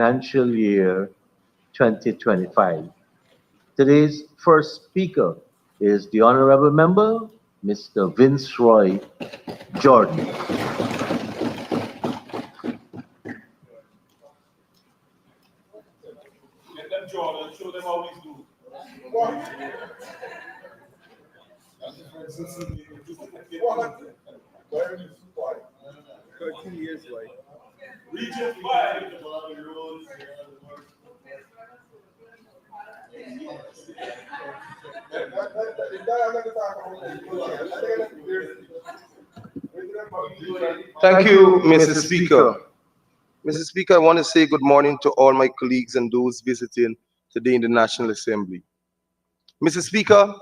financial year 2025. Today's first speaker is the Honorable Member, Mr. Vinceroy Jordan. Let them draw and show them how we do. 13 years, like. Region 5. Thank you, Mr. Speaker. Mr. Speaker, I want to say good morning to all my colleagues and those visiting today in the National Assembly. Mr. Speaker,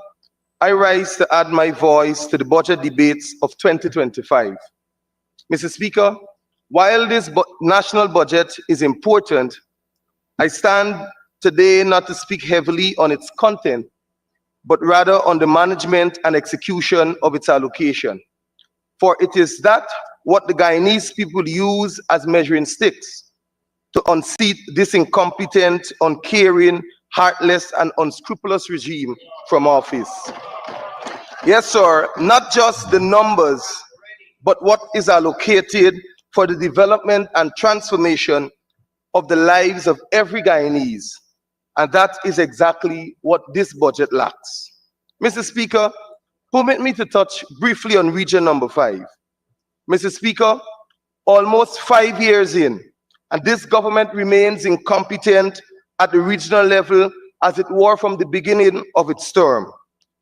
I rise to add my voice to the budget debates of 2025. Mr. Speaker, while this national budget is important, I stand today not to speak heavily on its content, but rather on the management and execution of its allocation. For it is that what the Guyanese people use as measuring sticks to unseat this incompetent, uncaring, heartless, and unscrupulous regime from office. Yes, sir, not just the numbers, but what is allocated for the development and transformation of the lives of every Guyanese. And that is exactly what this budget lacks. Mr. Speaker, permit me to touch briefly on region number 5. Mr. Speaker, almost 5 years in, and this government remains incompetent at the regional level as it were from the beginning of its term.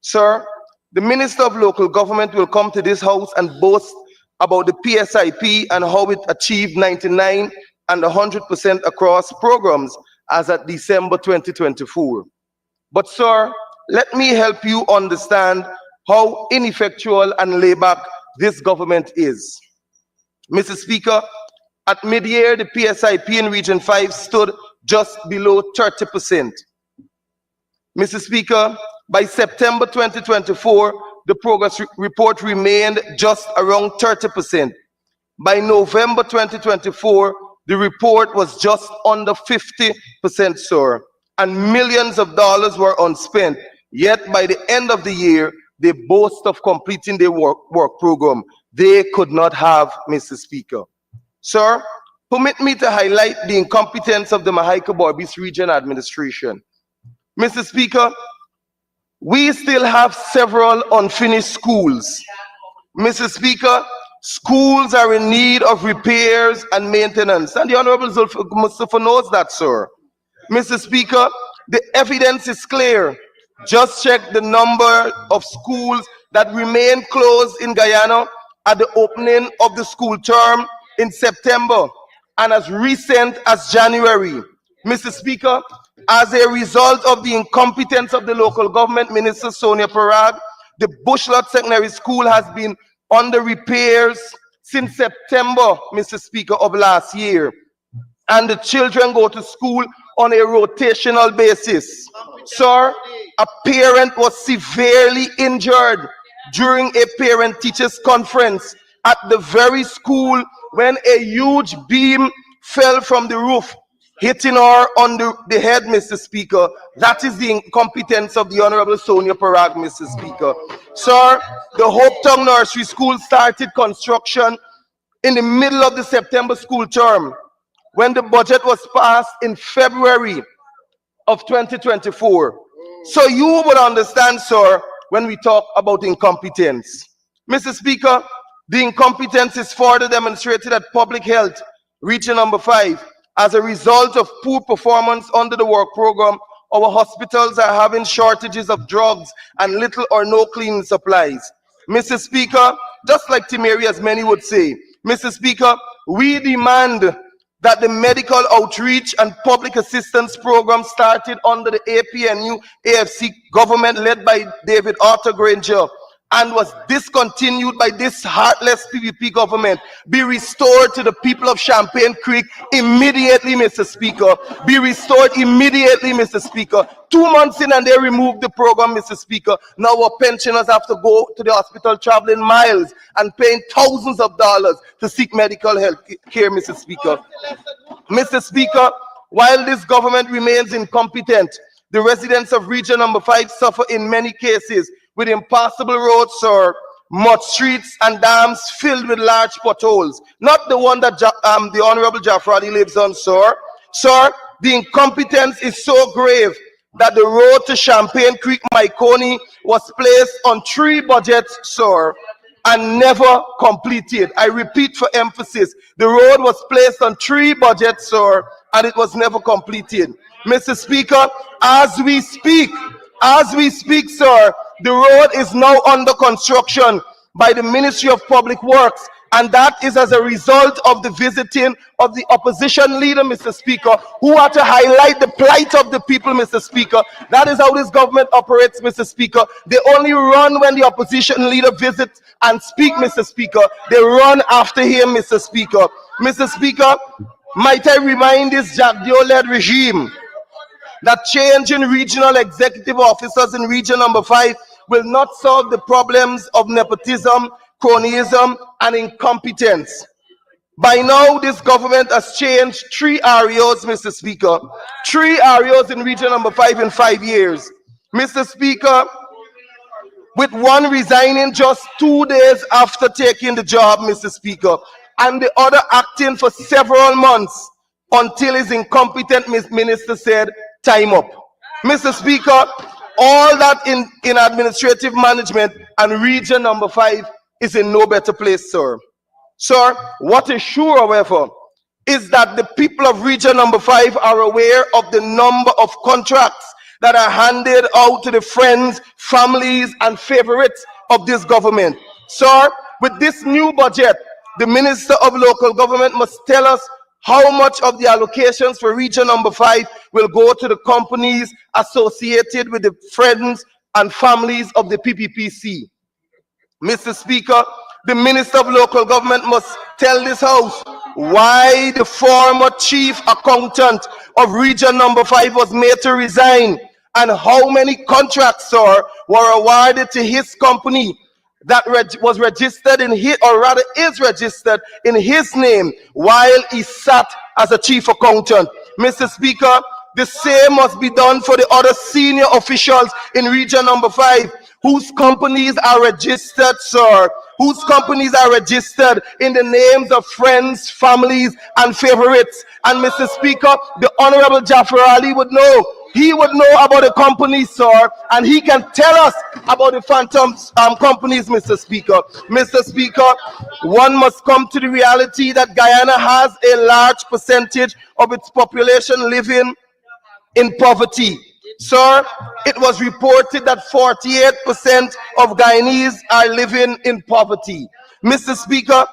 Sir, the Minister of Local Government will come to this House and boast about the PSIP and how it achieved 99 and 100% across programs as at December 2024. But sir, let me help you understand how ineffectual and laid-back this government is. Mr. Speaker, at mid-year, the PSIP in Region 5 stood just below 30%. Mr. Speaker, by September 2024, the progress report remained just around 30%. By November 2024, the report was just under 50%, sir, and millions of dollars were unspent. Yet by the end of the year, they boast of completing their work program. They could not have, Mr. Speaker. Sir, permit me to highlight the incompetence of the Mahaica-Borbis Region Administration. Mr. Speaker, we still have several unfinished schools. Mr. Speaker, schools are in need of repairs and maintenance, and the Honorable Mustafa knows that, sir. Mr. Speaker, the evidence is clear. Just check the number of schools that remain closed in Guyana at the opening of the school term in September and as recent as January. Mr. Speaker, as a result of the incompetence of the local government minister, Sonia Parag, the Bushlot Secondary School has been under repairs since September, Mr. Speaker, of last year. And the children go to school on a rotational basis. Sir, a parent was severely injured during a parent-teachers conference at the very school when a huge beam fell from the roof, hitting her on the head, Mr. Speaker. That is the incompetence of the Honorable Sonia Parag, Mr. Speaker. Sir, the Hope Town Nursery School started construction in the middle of the September school term when the budget was passed in February of 2024. So you would understand, sir, when we talk about incompetence. Mr. Speaker, the incompetence is further demonstrated at Public Health, Region number 5. As a result of poor performance under the work program, our hospitals are having shortages of drugs and little or no cleaning supplies. Mr. Speaker, just like Timeri, as many would say, Mr. Speaker, we demand that the medical outreach and public assistance program started under the APNU AFC government led by David Arthur Granger and was discontinued by this heartless PPP government be restored to the people of Champagne Creek immediately, Mr. Speaker. Be restored immediately, Mr. Speaker. 2 months in and they removed the program, Mr. Speaker. Now our pensioners have to go to the hospital traveling miles and paying thousands of dollars to seek medical health care, Mr. Speaker. Mr. Speaker, while this government remains incompetent, the residents of Region Number 5 suffer in many cases with impassable roads, sir, mud streets and dams filled with large potholes. Not the one that the Honorable Jafrali lives on, sir. Sir, the incompetence is so grave that the road to Champagne Creek, Myconi, was placed on 3 budgets, sir, and never completed. I repeat for emphasis, the road was placed on 3 budgets, sir, and it was never completed. Mr. Speaker, as we speak, sir, the road is now under construction by the Ministry of Public Works, and that is as a result of the visiting of the opposition leader, Mr. Speaker, who had to highlight the plight of the people, Mr. Speaker. That is how this government operates, Mr. Speaker. They only run when the opposition leader visits and speak, Mr. Speaker. They run after him, Mr. Speaker. Mr. Speaker, might I remind this Jagdeo-led regime that changing regional executive officers in Region Number 5 will not solve the problems of nepotism, cronyism, and incompetence. By now, this government has changed 3 REOs, Mr. Speaker. 3 REOs in Region Number 5 in 5 years. Mr. Speaker, with one resigning just 2 days after taking the job, Mr. Speaker, and the other acting for several months until his incompetent minister said, time up. Mr. Speaker, all that in administrative management and Region Number 5 is in no better place, sir. Sir, what is sure, however, is that the people of Region Number 5 are aware of the number of contracts that are handed out to the friends, families, and favorites of this government. Sir, with this new budget, the Minister of Local Government must tell us how much of the allocations for Region Number 5 will go to the companies associated with the friends and families of the PPPC. Mr. Speaker, the Minister of Local Government must tell this House why the former chief accountant of Region Number 5 was made to resign and how many contracts, sir, were awarded to his company that was registered in his, or rather is registered in his name while he sat as a chief accountant. Mr. Speaker, the same must be done for the other senior officials in Region Number 5 whose companies are registered, sir, whose companies are registered in the names of friends, families, and favorites. And Mr. Speaker, the Honorable Jaffer Ali would know. He would know about the companies, sir, and he can tell us about the phantom companies, Mr. Speaker. Mr. Speaker, one must come to the reality that Guyana has a large percentage of its population living in poverty. Sir, it was reported that 48% of Guyanese are living in poverty. Mr. Speaker,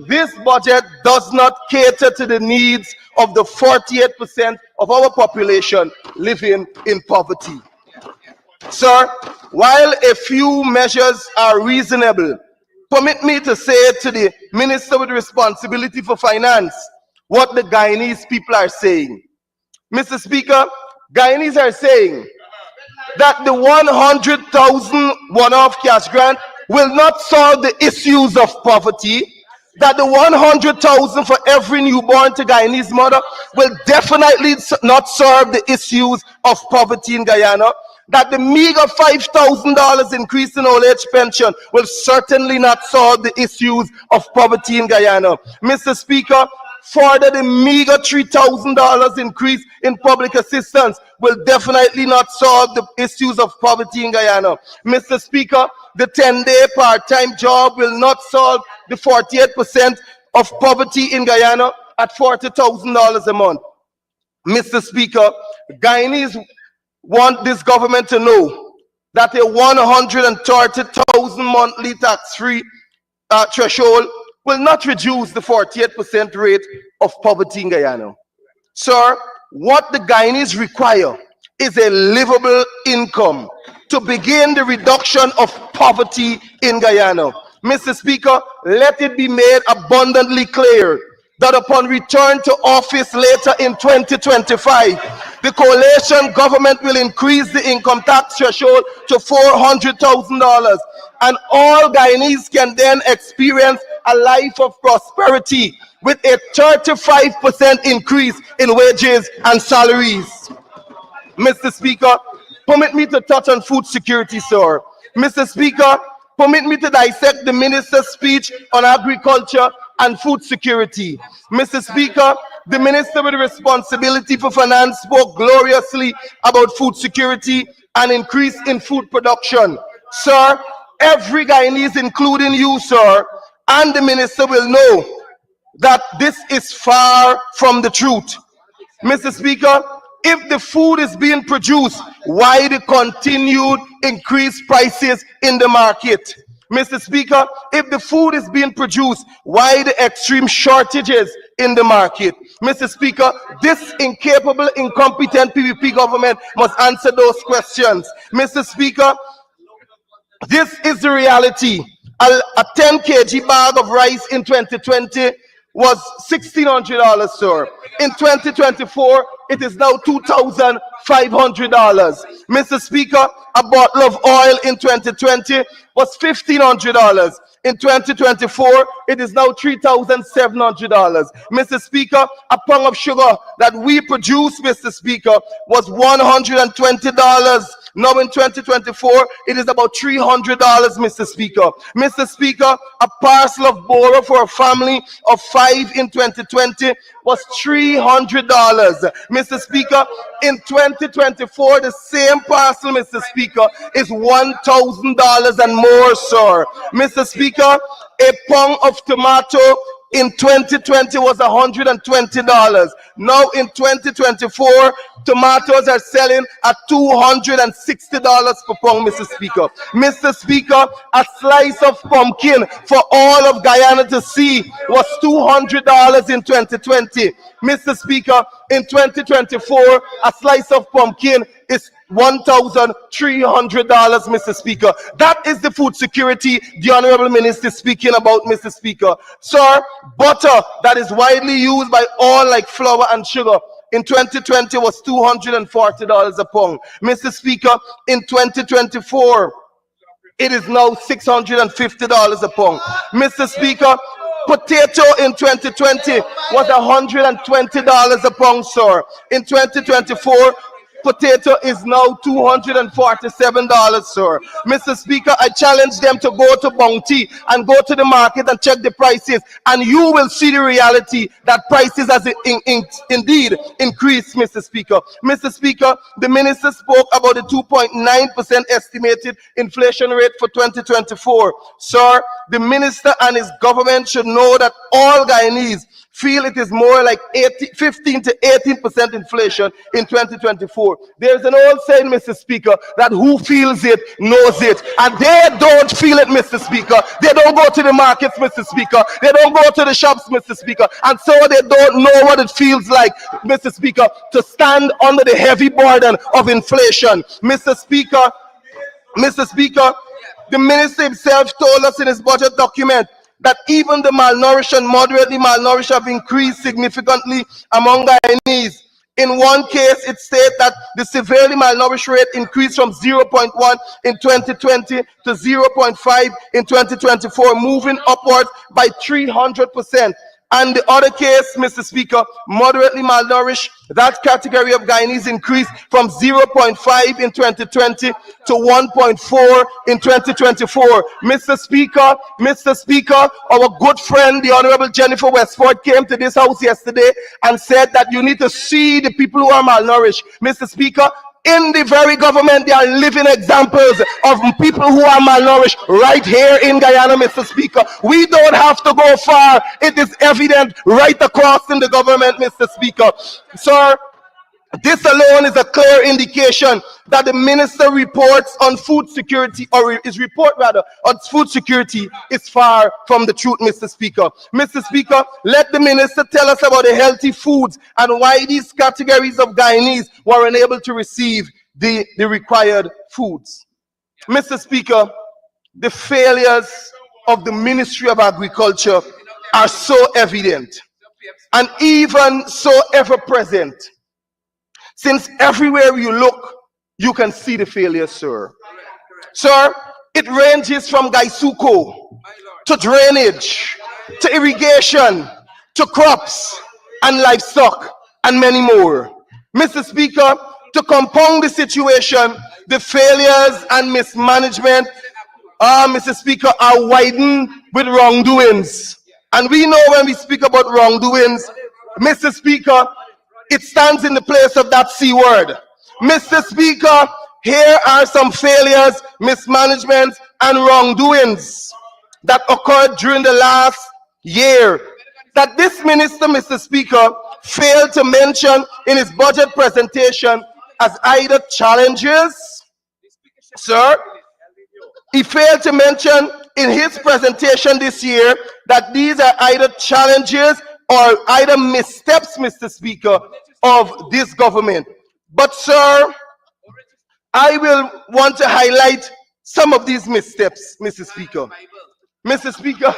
this budget does not cater to the needs of the 48% of our population living in poverty. Sir, while a few measures are reasonable, permit me to say to the Minister with responsibility for finance what the Guyanese people are saying. Mr. Speaker, Guyanese are saying that the 100,000 one-off cash grant will not solve the issues of poverty, that the 100,000 for every newborn to Guyanese mother will definitely not solve the issues of poverty in Guyana, that the meager $5,000 increase in old age pension will certainly not solve the issues of poverty in Guyana. Mr. Speaker, further, the meager $3,000 increase in public assistance will definitely not solve the issues of poverty in Guyana. Mr. Speaker, the 10-day part-time job will not solve the 48% of poverty in Guyana at $40,000 a month. Mr. Speaker, Guyanese want this government to know that a 130,000 monthly tax-free threshold will not reduce the 48% rate of poverty in Guyana. Sir, what the Guyanese require is a livable income to begin the reduction of poverty in Guyana. Mr. Speaker, let it be made abundantly clear that upon return to office later in 2025, the coalition government will increase the income tax threshold to $400,000, and all Guyanese can then experience a life of prosperity with a 35% increase in wages and salaries. Mr. Speaker, permit me to touch on food security, sir. Mr. Speaker, permit me to dissect the minister's speech on agriculture and food security. Mr. Speaker, the minister with responsibility for finance spoke gloriously about food security and increase in food production. Sir, every Guyanese, including you, sir, and the minister will know that this is far from the truth. Mr. Speaker, if the food is being produced, why the continued increased prices in the market? Mr. Speaker, if the food is being produced, why the extreme shortages in the market? Mr. Speaker, this incapable, incompetent PVP government must answer those questions. Mr. Speaker, this is the reality. A 10 kg bag of rice in 2020 was $1,600, sir. In 2024, it is now $2,500. Mr. Speaker, a bottle of oil in 2020 was $1,500. In 2024, it is now $3,700. Mr. Speaker, a pound of sugar that we produce, Mr. Speaker, was $120. Now in 2024, it is about $300, Mr. Speaker. Mr. Speaker, a parcel of boro for a family of 5 in 2020 was $300. Mr. Speaker, in 2024, the same parcel, Mr. Speaker, is $1,000 and more, sir. Mr. Speaker, a pound of tomato in 2020 was $120. Now in 2024, tomatoes are selling at $260 per pound, Mr. Speaker. Mr. Speaker, a slice of pumpkin for all of Guyana to see was $200 in 2020. Mr. Speaker, in 2024, a slice of pumpkin is $1,300, Mr. Speaker. That is the food security the Honorable Minister is speaking about, Mr. Speaker. Sir, butter that is widely used by all like flour and sugar in 2020 was $240 a pound. Mr. Speaker, in 2024, it is now $650 a pound. Mr. Speaker, potato in 2020 was $120 a pound, sir. In 2024, potato is now $247, sir. Mr. Speaker, I challenge them to go to Bounty and go to the market and check the prices, and you will see the reality that prices has indeed increased, Mr. Speaker. Mr. Speaker, the minister spoke about the 2.9% estimated inflation rate for 2024. Sir, the minister and his government should know that all Guyanese feel it is more like 15 to 18% inflation in 2024. There's an old saying, Mr. Speaker, that who feels it knows it. And they don't feel it, Mr. Speaker. They don't go to the markets, Mr. Speaker. They don't go to the shops, Mr. Speaker. And so they don't know what it feels like, Mr. Speaker, to stand under the heavy burden of inflation. Mr. Speaker, the minister himself told us in his budget document that even the malnourished and moderately malnourished have increased significantly among Guyanese. In one case, it states that the severely malnourished rate increased from 0.1 in 2020 to 0.5 in 2024, moving upwards by 300%. And the other case, Mr. Speaker, moderately malnourished, that category of Guyanese increased from 0.5 in 2020 to 1.4 in 2024. Mr. Speaker, our good friend, the Honorable Jennifer Westford, came to this house yesterday and said that you need to see the people who are malnourished. Mr. Speaker, in the very government, there are living examples of people who are malnourished right here in Guyana, Mr. Speaker. We don't have to go far. It is evident right across in the government, Mr. Speaker. Sir, this alone is a clear indication that the minister reports on food security, or his report rather, on food security is far from the truth, Mr. Speaker. Mr. Speaker, let the minister tell us about the healthy foods and why these categories of Guyanese were unable to receive the required foods. Mr. Speaker, the failures of the Ministry of Agriculture are so evident and even so ever present. Since everywhere you look, you can see the failure, sir. Sir, it ranges from Gaisuko to drainage to irrigation to crops and livestock and many more. Mr. Speaker, to compound the situation, the failures and mismanagement, Mr. Speaker, are widened with wrongdoings. And we know when we speak about wrongdoings, Mr. Speaker, it stands in the place of that C word. Mr. Speaker, here are some failures, mismanagement, and wrongdoings that occurred during the last year that this minister, Mr. Speaker, failed to mention in his budget presentation as either challenges, sir. He failed to mention in his presentation this year that these are either challenges or either missteps, Mr. Speaker, of this government. But, sir, I will want to highlight some of these missteps, Mr. Speaker. Mr. Speaker,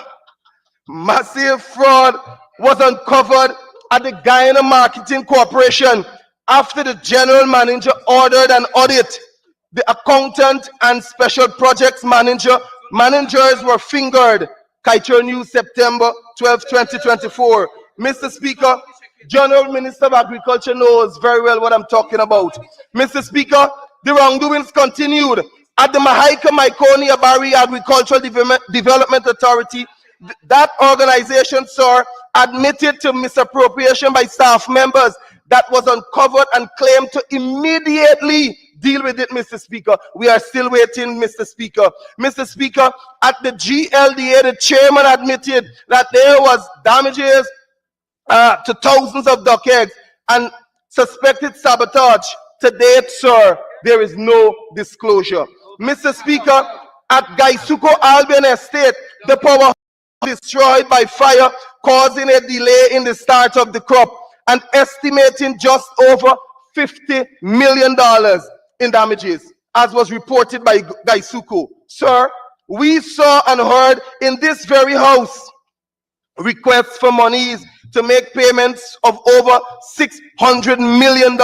massive fraud was uncovered at the Guyana Marketing Corporation after the general manager ordered an audit. The accountant and special projects managers were fingered. Kaitor News, September 12, 2024. Mr. Speaker, General Minister of Agriculture knows very well what I'm talking about. Mr. Speaker, the wrongdoings continued at the Mahaika-Maikoni-Abari Agricultural Development Authority. That organization, sir, admitted to misappropriation by staff members that was uncovered and claimed to immediately deal with it, Mr. Speaker. We are still waiting, Mr. Speaker. Mr. Speaker, at the GLDA, the chairman admitted that there was damages to thousands of duck eggs and suspected sabotage. To date, sir, there is no disclosure. Mr. Speaker, at Gaisuko Albion Estate, the power was destroyed by fire, causing a delay in the start of the crop and estimating just over $50 million in damages, as was reported by Gaisuko. Sir, we saw and heard in this very house requests for monies to make payments of over $600 million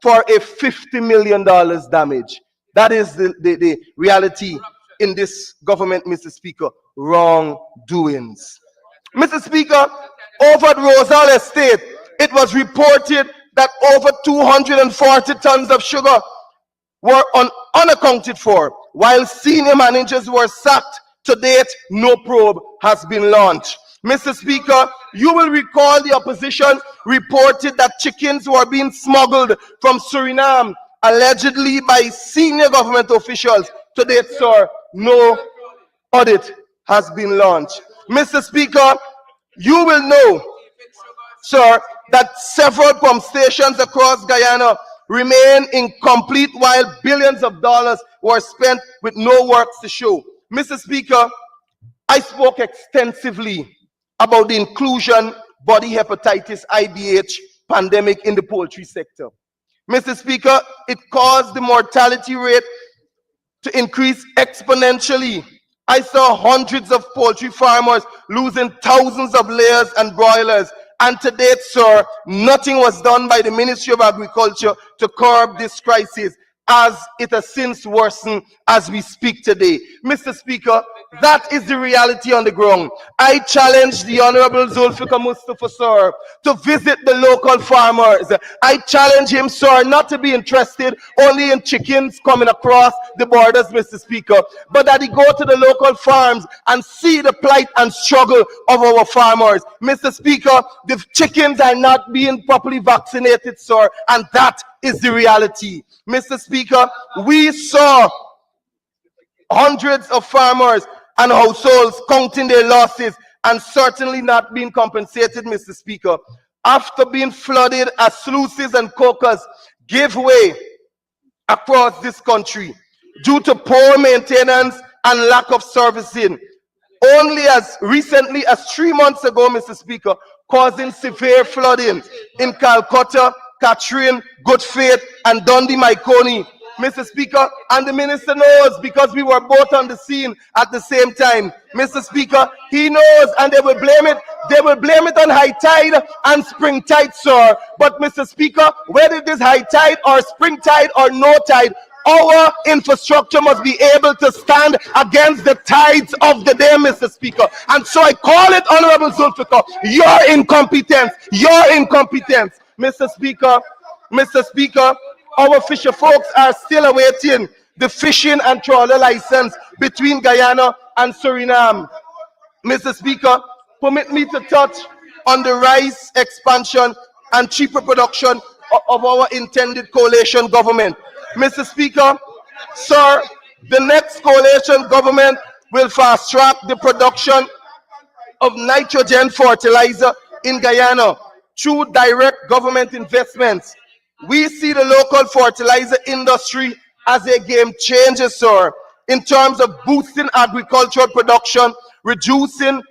for a $50 million damage. That is the reality in this government, Mr. Speaker. Wrongdoings. Mr. Speaker, over at Rosal Estate, it was reported that over 240 tons of sugar were unaccounted for, while senior managers were sacked. To date, no probe has been launched. Mr. Speaker, you will recall the opposition reported that chickens were being smuggled from Suriname, allegedly by senior government officials. To date, sir, no audit has been launched. Mr. Speaker, you will know, sir, that several pump stations across Guyana remain incomplete while billions of dollars were spent with no works to show. Mr. Speaker, I spoke extensively about the inclusion body hepatitis IBH pandemic in the poultry sector. Mr. Speaker, it caused the mortality rate to increase exponentially. I saw hundreds of poultry farmers losing thousands of layers and broilers. And to date, sir, nothing was done by the Ministry of Agriculture to curb this crisis, as it has since worsened as we speak today. Mr. Speaker, that is the reality on the ground. I challenge the Honorable Zulfikar Mustafa, sir, to visit the local farmers. I challenge him, sir, not to be interested only in chickens coming across the borders, Mr. Speaker, but that he go to the local farms and see the plight and struggle of our farmers. Mr. Speaker, the chickens are not being properly vaccinated, sir, and that is the reality. Mr. Speaker, we saw hundreds of farmers and households counting their losses and certainly not being compensated, Mr. Speaker, after being flooded as sluices and cocas gave way across this country due to poor maintenance and lack of servicing. Only as recently as 3 months ago, Mr. Speaker, causing severe flooding in Calcutta, Catherine, Good Faith, and Dundee Maikoni. Mr. Speaker, and the minister knows because we were both on the scene at the same time. Mr. Speaker, he knows, and they will blame it. They will blame it on high tide and spring tide, sir. But Mr. Speaker, whether it is high tide or spring tide or no tide, our infrastructure must be able to stand against the tides of the day, Mr. Speaker. And so I call it, Honorable Zulfikar, your incompetence, Mr. Speaker. Mr. Speaker, our fisher folks are still awaiting the fishing and trawler license between Guyana and Suriname. Mr. Speaker, permit me to touch on the rice expansion and cheaper production of our intended coalition government. Mr. Speaker, sir, the next coalition government will fast track the production of nitrogen fertilizer in Guyana through direct government investments. We see the local fertilizer industry as a game changer, sir, in terms of boosting agricultural production, reducing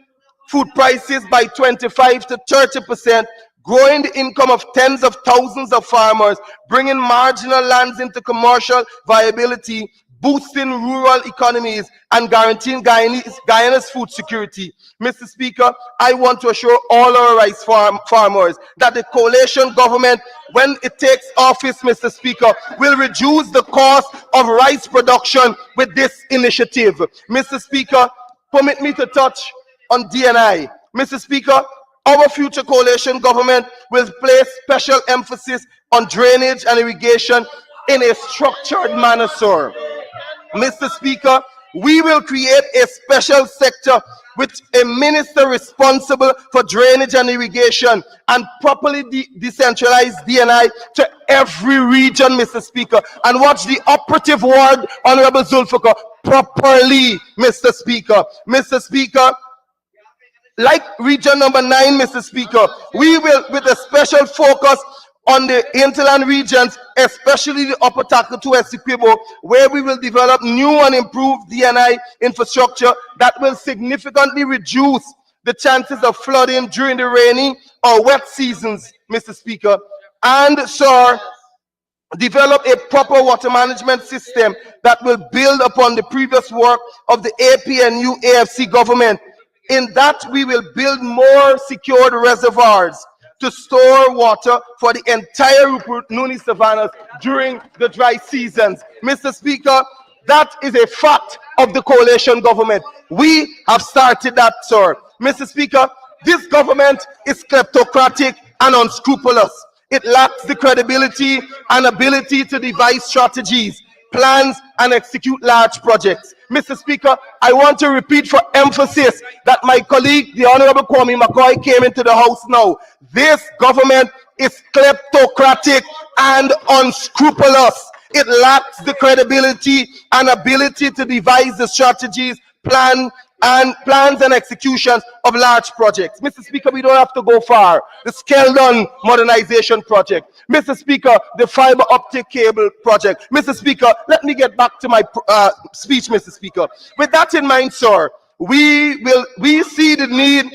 food prices by 25 to 30%, growing the income of tens of thousands of farmers, bringing marginal lands into commercial viability, boosting rural economies, and guaranteeing Guyana's food security. Mr. Speaker, I want to assure all our rice farmers that the coalition government, when it takes office, Mr. Speaker, will reduce the cost of rice production with this initiative. Mr. Speaker, permit me to touch on DNI. Mr. Speaker, our future coalition government will place special emphasis on drainage and irrigation in a structured manner, sir. Mr. Speaker, we will create a special sector with a minister responsible for drainage and irrigation and properly decentralize DNI to every region, Mr. Speaker, and watch the operative word, Honorable Zulfikar, properly, Mr. Speaker. Mr. Speaker, like region number 9, Mr. Speaker, we will, with a special focus on the hinterland regions, especially the Upper Takatu Essequibo, where we will develop new and improved DNI infrastructure that will significantly reduce the chances of flooding during the rainy or wet seasons, Mr. Speaker. And, sir, develop a proper water management system that will build upon the previous work of the APNU AFC government. In that, we will build more secured reservoirs to store water for the entire Rupununi savannas during the dry seasons. Mr. Speaker, that is a fact of the coalition government. We have started that, sir. Mr. Speaker, this government is kleptocratic and unscrupulous. It lacks the credibility and ability to devise strategies, plans, and execute large projects. Mr. Speaker, I want to repeat for emphasis that my colleague, the Honorable Kwame McCoy, came into the House now. This government is kleptocratic and unscrupulous. It lacks the credibility and ability to devise the strategies, plans and executions of large projects. Mr. Speaker, we don't have to go far. The Skeldon modernization project. Mr. Speaker, the fiber optic cable project. Mr. Speaker, let me get back to my speech, Mr. Speaker. With that in mind, sir, we see the need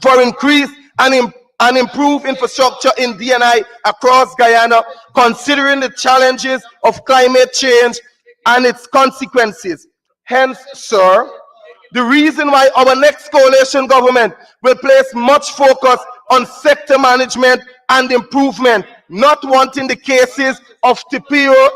for increased and improve infrastructure in DNI across Guyana, considering the challenges of climate change and its consequences. Hence, sir, the reason why our next coalition government will place much focus on sector management and improvement, not wanting the cases of Tipio,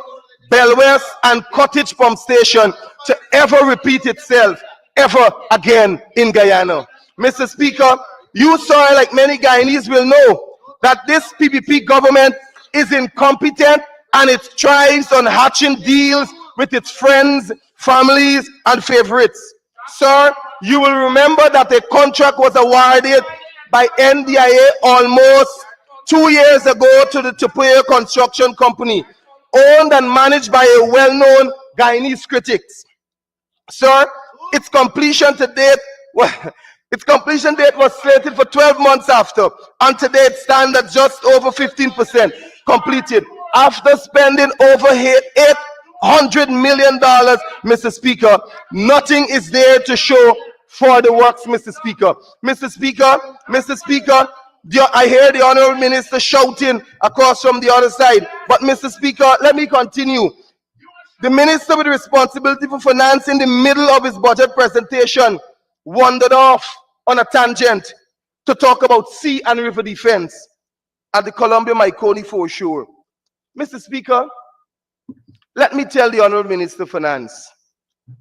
Belwest, and Cottage Pump Station to ever repeat itself ever again in Guyana. Mr. Speaker, you, sir, like many Guyanese will know that this PPP government is incompetent and it thrives on hatching deals with its friends, families, and favorites. Sir, you will remember that a contract was awarded by NDIA almost 2 years ago to the Tupuya Construction Company, owned and managed by a well-known Guyanese critic. Sir, its completion date was slated for 12 months after, and today it stands at just over 15% completed. After spending over $800 million, Mr. Speaker, nothing is there to show for the works, Mr. Speaker. Mr. Speaker, I hear the Honorable Minister shouting across from the other side. But Mr. Speaker, let me continue. The Minister with responsibility for finance in the middle of his budget presentation wandered off on a tangent to talk about sea and river defense at the Columbia-Marconi foreshore. Mr. Speaker, Let me tell the Honorable Minister of Finance,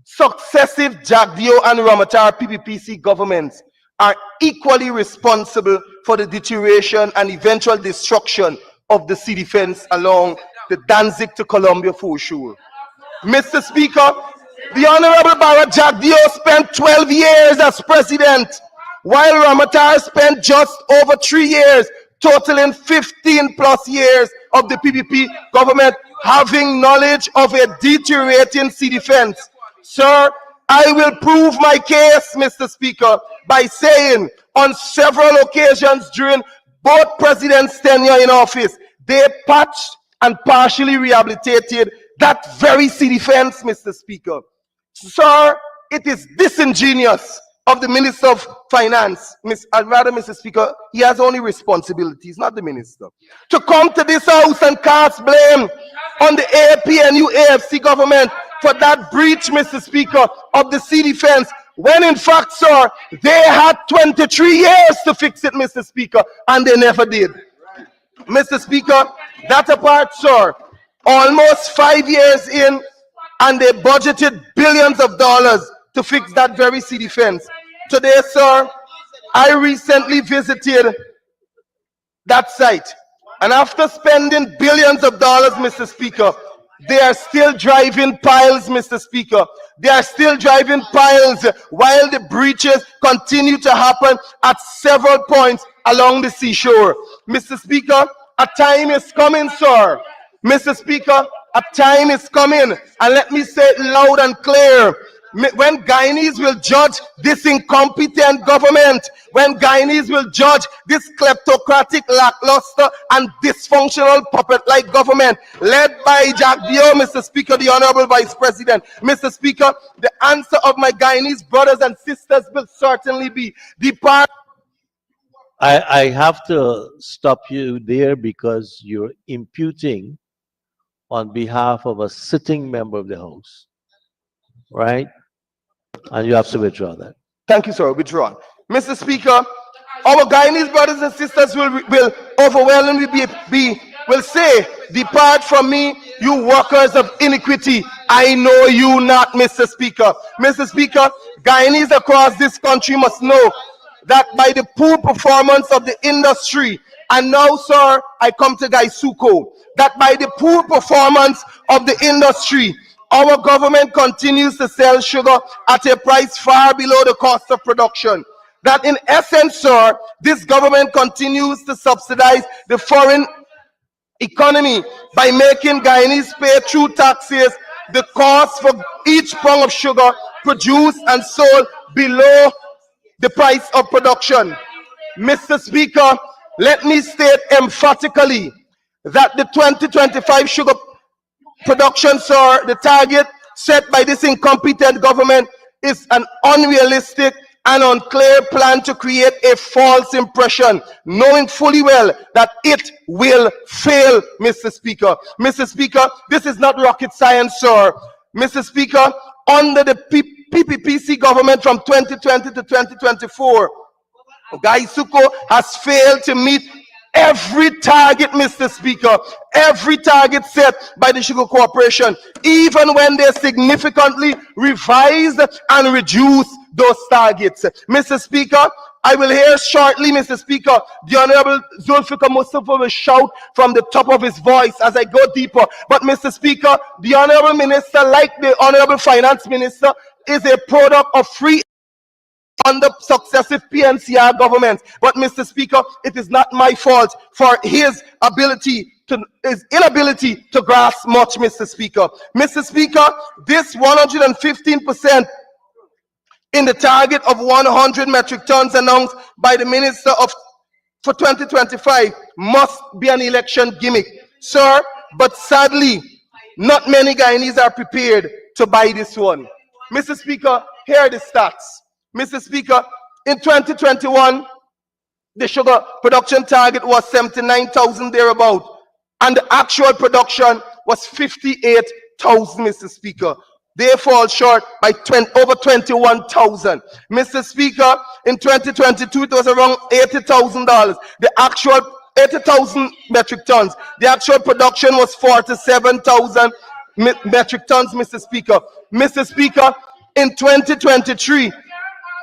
successive Jagdeo and Ramatar PPPC governments are equally responsible for the deterioration and eventual destruction of the sea defense along the Danzig to Columbia foreshore. Mr. Speaker, the Honorable Barra Jagdeo spent 12 years as president, while Ramatar spent just over 3 years, totaling 15 plus years of the PPP government having knowledge of a deteriorating sea defense. Sir, I will prove my case, Mr. Speaker, by saying on several occasions during both presidents' tenure in office, they patched and partially rehabilitated that very sea defense, Mr. Speaker. Sir, it is disingenuous of the Minister of Finance, Mr. Speaker, he has only responsibilities, not the Minister, to come to this House and cast blame on the APNU AFC government for that breach, Mr. Speaker, of the sea defense, when in fact, sir, they had 23 years to fix it, Mr. Speaker, and they never did. Mr. Speaker, that apart, sir, almost 5 years in, and they budgeted billions of dollars to fix that very sea defense. Today, sir, I recently visited that site, and after spending billions of dollars, Mr. Speaker, they are still driving piles, Mr. Speaker. They are still driving piles while the breaches continue to happen at several points along the seashore. Mr. Speaker, a time is coming, sir. Mr. Speaker, a time is coming, and let me say it loud and clear. When Guyanese will judge this incompetent government, when Guyanese will judge this kleptocratic, lackluster, and dysfunctional puppet-like government led by Jagdeo, Mr. Speaker, the Honorable Vice President, Mr. Speaker, the answer of my Guyanese brothers and sisters will certainly be depart. I have to stop you there because you're imputing on behalf of a sitting member of the House, right? And you have to withdraw that. Thank you, sir. Withdrawn. Mr. Speaker, our Guyanese brothers and sisters will overwhelmingly will say, depart from me, you workers of iniquity. I know you not, Mr. Speaker. Mr. Speaker, Guyanese across this country must know that by the poor performance of the industry, and now, sir, I come to Gaisuko, that by the poor performance of the industry, our government continues to sell sugar at a price far below the cost of production. That in essence, sir, this government continues to subsidize the foreign economy by making Guyanese pay through taxes the cost for each pound of sugar produced and sold below the price of production. Mr. Speaker, let me state emphatically that the 2025 sugar production, sir, the target set by this incompetent government is an unrealistic and unclear plan to create a false impression, knowing fully well that it will fail, Mr. Speaker. Mr. Speaker, this is not rocket science, sir. Mr. Speaker, under the PPPC government from 2020 to 2024, Gaisuko has failed to meet every target, Mr. Speaker, every target set by the Sugar Corporation, even when they significantly revised and reduced those targets. Mr. Speaker, I will hear shortly, Mr. Speaker, the Honorable Zulfikar Mustafa will shout from the top of his voice as I go deeper. But Mr. Speaker, the Honorable Minister, like the Honorable Finance Minister, is a product of free under successive PNCR governments. But Mr. Speaker, it is not my fault for his inability to grasp much, Mr. Speaker. Mr. Speaker, this 115% in the target of 100 metric tons announced by the Minister for 2025 must be an election gimmick, sir. But sadly, not many Guyanese are prepared to buy this one. Mr. Speaker, here are the stats. Mr. Speaker, in 2021, the sugar production target was 79,000 thereabout, and the actual production was 58,000, Mr. Speaker. They fall short by over 21,000. Mr. Speaker, in 2022, it was around $80,000. The actual 80,000 metric tons. The actual production was 47,000. metric tons, Mr. Speaker. Mr. Speaker, in 2023,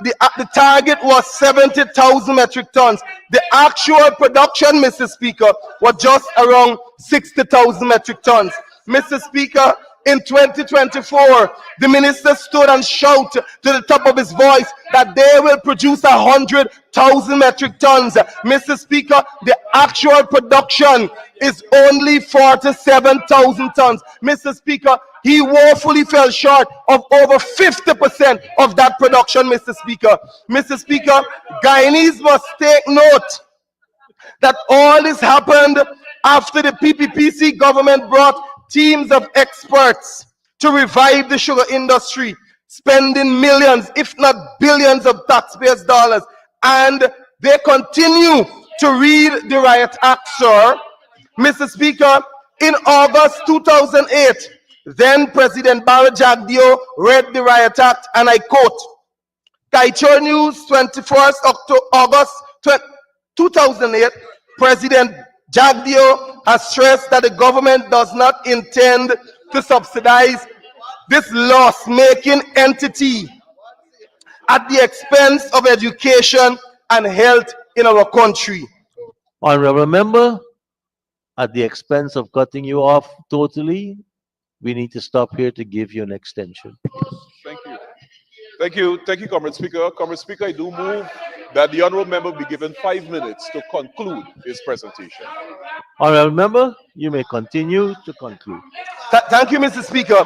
the target was 70,000 metric tons. The actual production, Mr. Speaker, was just around 60,000 metric tons. Mr. Speaker, in 2024, the minister stood and shouted to the top of his voice that they will produce 100,000 metric tons. Mr. Speaker, the actual production is only 47,000 tons. Mr. Speaker, he woefully fell short of over 50% of that production, Mr. Speaker. Mr. Speaker, Guyanese must take note that all this happened after the PPPC government brought teams of experts to revive the sugar industry, spending millions, if not billions of taxpayers' dollars. And they continue to read the Riot Act, sir. Mr. Speaker, in August 2008, then President Barry Jagdeo read the Riot Act, and I quote, Kaichor News, 21st August 2008, President Jagdeo has stressed that the government does not intend to subsidize this loss-making entity at the expense of education and health in our country. Honorable member, at the expense of cutting you off totally, we need to stop here to give you an extension. Thank you. Thank you. Thank you, Comrade Speaker. Comrade Speaker, I do move that the honorable member be given 5 minutes to conclude his presentation. Honorable member, you may continue to conclude. Thank you, Mr. Speaker.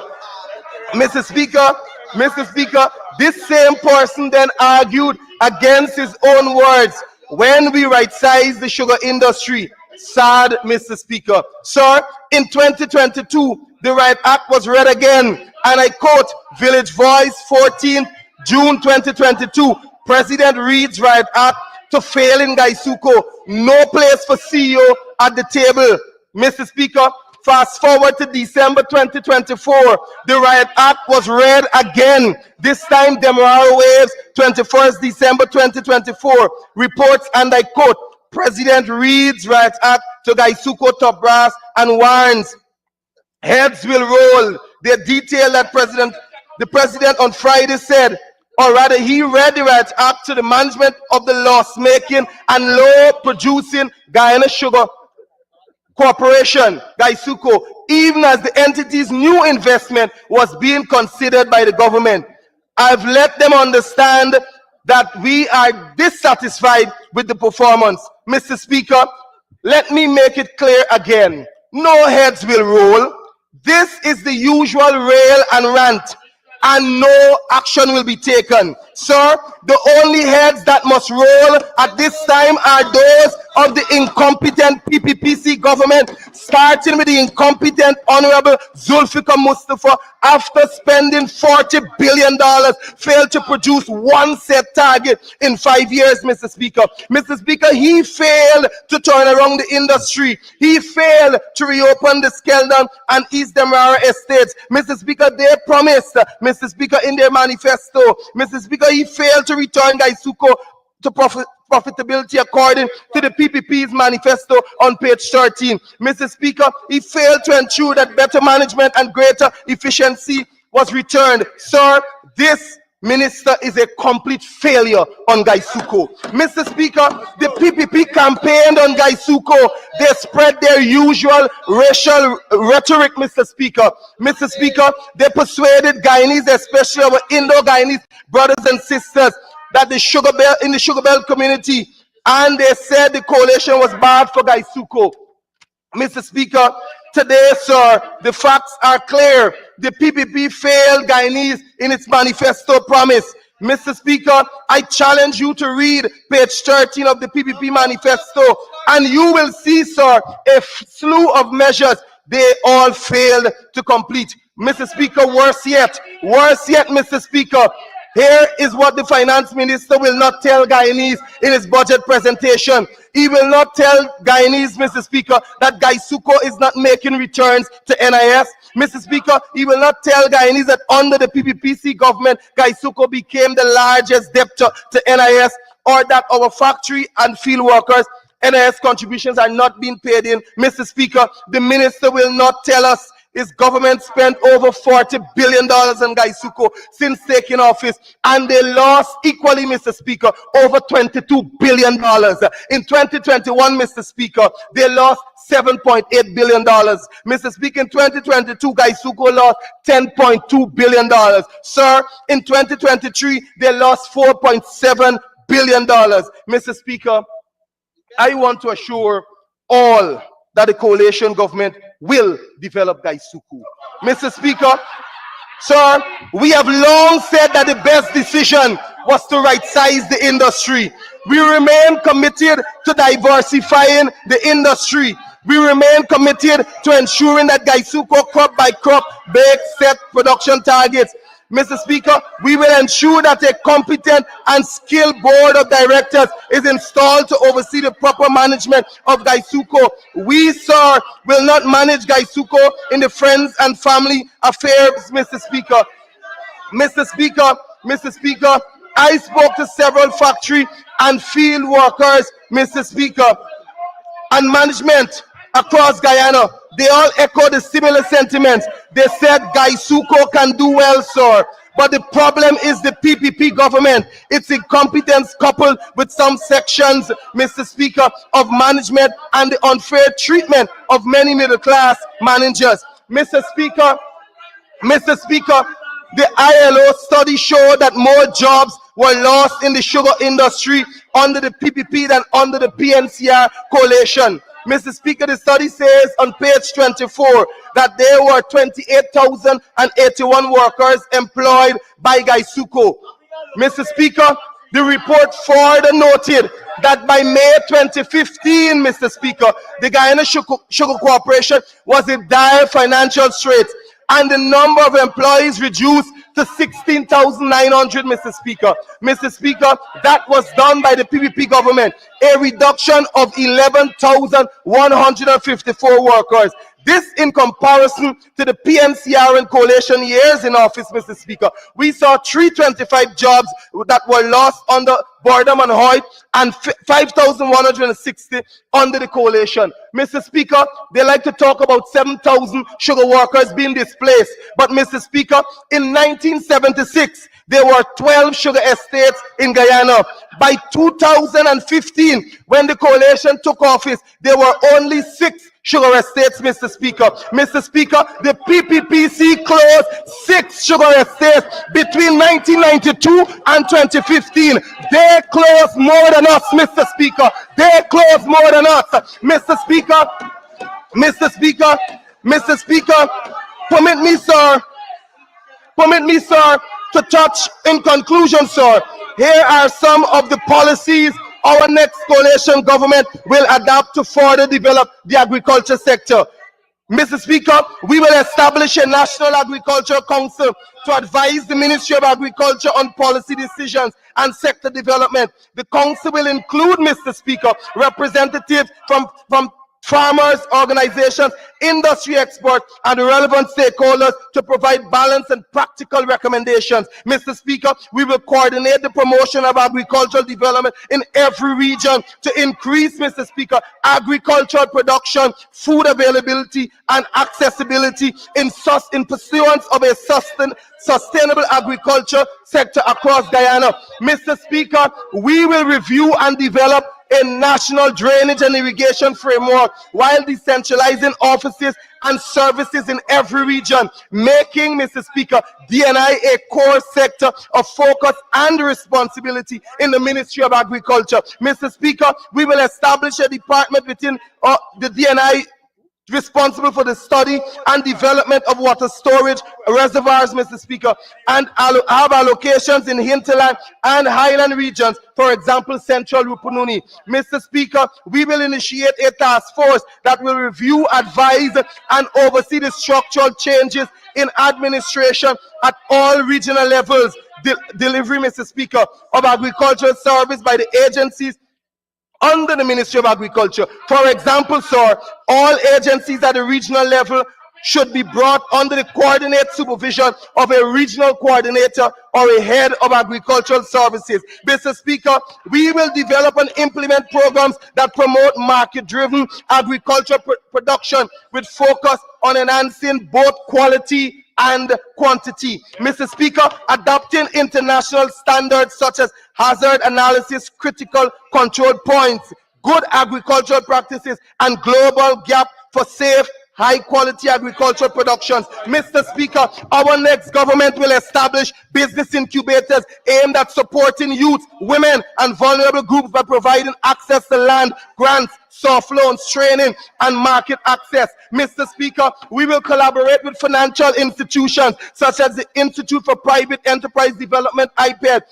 Mr. Speaker, this same person then argued against his own words when we right-sized the sugar industry. Sad, Mr. Speaker. Sir, in 2022, the Riot Act was read again, and I quote, Village Voice, 14th June 2022, President reads Riot Act to fail in Gaisuko. No place for CEO at the table. Mr. Speaker, fast forward to December 2024, the Riot Act was read again. This time, Demerara Waves, 21st December 2024, reports, and I quote, President reads Riot Act to Gaisuko top brass and warns, heads will roll. They detail that the president on Friday said, or rather he read the Riot Act to the management of the loss-making and low-producing Guyana Sugar Corporation, Gaisuko, even as the entity's new investment was being considered by the government. I've let them understand that we are dissatisfied with the performance. Mr. Speaker, let me make it clear again. No heads will roll. This is the usual rail and rant, and no action will be taken. Sir, the only heads that must roll at this time are those of the incompetent PPPC government, starting with the incompetent Honorable Zulfikar Mustafa, after spending $40 billion, failed to produce one set target in 5 years, Mr. Speaker. Mr. Speaker, he failed to turn around the industry. He failed to reopen the Skeldon and East Demerara estates. Mr. Speaker, they promised, Mr. Speaker, in their manifesto. Mr. Speaker, he failed to return Gaisuko to profitability according to the PPP's manifesto on page 13. Mr. Speaker, he failed to ensure that better management and greater efficiency was returned. Sir, this minister is a complete failure on Gaisuko. Mr. Speaker, the PPP campaigned on Gaisuko. They spread their usual racial rhetoric, Mr. Speaker. Mr. Speaker, they persuaded Guyanese, especially our Indo-Guyanese brothers and sisters, that the sugar belt in the sugar belt community, and they said the coalition was bad for Gaisuko. Mr. Speaker, today, sir, the facts are clear. The PPP failed Guyanese in its manifesto promise. Mr. Speaker, I challenge you to read page 13 of the PPP manifesto, and you will see, sir, a slew of measures they all failed to complete. Mr. Speaker, worse yet, Mr. Speaker, here is what the finance minister will not tell Guyanese in his budget presentation. He will not tell Guyanese, Mr. Speaker, that Gaisuko is not making returns to NIS. Mr. Speaker, he will not tell Guyanese that under the PPPC government, Gaisuko became the largest debtor to NIS, or that our factory and field workers, NIS contributions are not being paid in. Mr. Speaker, the minister will not tell us His government spent over $40 billion on Gaisuko since taking office, and they lost equally, Mr. Speaker, over $22 billion. In 2021, Mr. Speaker, they lost $7.8 billion. Mr. Speaker, in 2022, Gaisuko lost $10.2 billion. Sir, in 2023, they lost $4.7 billion. Mr. Speaker, I want to assure all that the coalition government will develop Gaisuku. Mr. Speaker, sir, we have long said that the best decision was to right-size the industry. We remain committed to diversifying the industry. We remain committed to ensuring that Gaisuko crop by crop bakes set production targets. Mr. Speaker, we will ensure that a competent and skilled board of directors is installed to oversee the proper management of Gaisuko. We, sir, will not manage Gaisuko in the friends and family affairs, Mr. Speaker. Mr. Speaker, Mr. Speaker, I spoke to several factory and field workers, Mr. Speaker, and management across Guyana. They all echo the similar sentiments. They said Gaisuko can do well, sir. But the problem is the PPP government. Its incompetence coupled with some sections, Mr. Speaker, of management and the unfair treatment of many middle class managers. Mr. Speaker, Mr. Speaker, the ILO study showed that more jobs were lost in the sugar industry under the PPP than under the PNCR coalition. Mr. Speaker, the study says on page 24 that there were 28,081 workers employed by Gaisuko. Mr. Speaker, the report further noted that by May 2015, Mr. Speaker, the Guyana Sugar Corporation was in dire financial straits, and the number of employees reduced to 16,900, Mr. Speaker. Mr. Speaker, that was done by the PPP government, a reduction of 11,154 workers. This in comparison to the PNCR and coalition years in office, Mr. Speaker. We saw 325 jobs that were lost under Boredom and Hoyt and 5,160 under the coalition. Mr. Speaker, they like to talk about 7,000 sugar workers being displaced. But Mr. Speaker, in 1976, there were 12 sugar estates in Guyana. By 2015, when the coalition took office, there were only 6 sugar estates, Mr. Speaker. Mr. Speaker, the PPPC closed 6 sugar estates between 1992 and 2015. They closed more than us, Mr. Speaker. They closed more than us. Mr. Speaker, Mr. Speaker, Mr. Speaker, permit me, sir, to touch in conclusion, sir. Here are some of the policies our next coalition government will adopt to further develop the agriculture sector. Mr. Speaker, we will establish a National Agriculture Council to advise the Ministry of Agriculture on policy decisions and sector development. The council will include, Mr. Speaker, representatives from farmers, organizations, industry experts, and relevant stakeholders to provide balanced and practical recommendations. Mr. Speaker, we will coordinate the promotion of agricultural development in every region to increase, Mr. Speaker, agricultural production, food availability, and accessibility in pursuance of a sustainable agriculture sector across Guyana. Mr. Speaker, we will review and develop a national drainage and irrigation framework while decentralizing offices and services in every region, making, Mr. Speaker, DNI a core sector of focus and responsibility in the Ministry of Agriculture. Mr. Speaker, we will establish a department within the DNI responsible for the study and development of water storage reservoirs, Mr. Speaker, and have allocations in hinterland and highland regions, for example, Central Rupununi. Mr. Speaker, we will initiate a task force that will review, advise, and oversee the structural changes in administration at all regional levels, delivery, Mr. Speaker, of agricultural service by the agencies under the Ministry of Agriculture. For example, sir, all agencies at the regional level should be brought under the coordinate supervision of a regional coordinator or a head of agricultural services. Mr. Speaker, we will develop and implement programs that promote market-driven agricultural production with focus on enhancing both quality and quantity. Mr. Speaker, adopting international standards such as hazard analysis, critical control points, good agricultural practices, and global gap for safe, high-quality agricultural productions. Mr. Speaker, our next government will establish business incubators aimed at supporting youth, women, and vulnerable groups by providing access to land, grants, soft loans, training, and market access. Mr. Speaker, we will collaborate with financial institutions such as the Institute for Private Enterprise Development, IPED,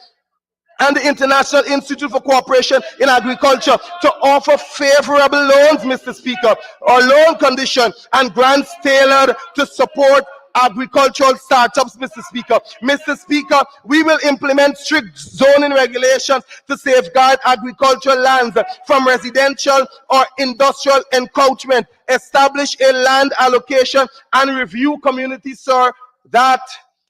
and the International Institute for Cooperation in Agriculture to offer favorable loans, Mr. Speaker, or loan condition and grants tailored to support agricultural startups, Mr. Speaker. Mr. Speaker, we will implement strict zoning regulations to safeguard agricultural lands from residential or industrial encroachment, establish a land allocation and review community, sir, that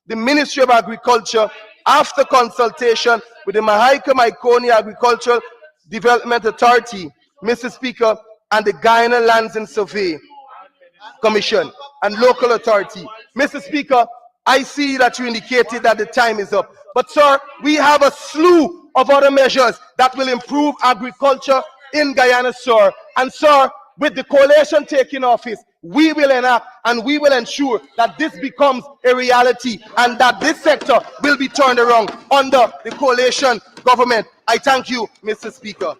the Ministry of Agriculture, after consultation with the Mahaica-Maikoni Agricultural Development Authority, Mr. Speaker, and the Guyana Lands and Survey Commission and local authority. Mr. Speaker, I see that you indicated that the time is up. But sir, we have a slew of other measures that will improve agriculture in Guyana, sir. And sir, with the coalition taking office, we will enact and we will ensure that this becomes a reality and that this sector will be turned around under the coalition government. I thank you, Mr. Speaker.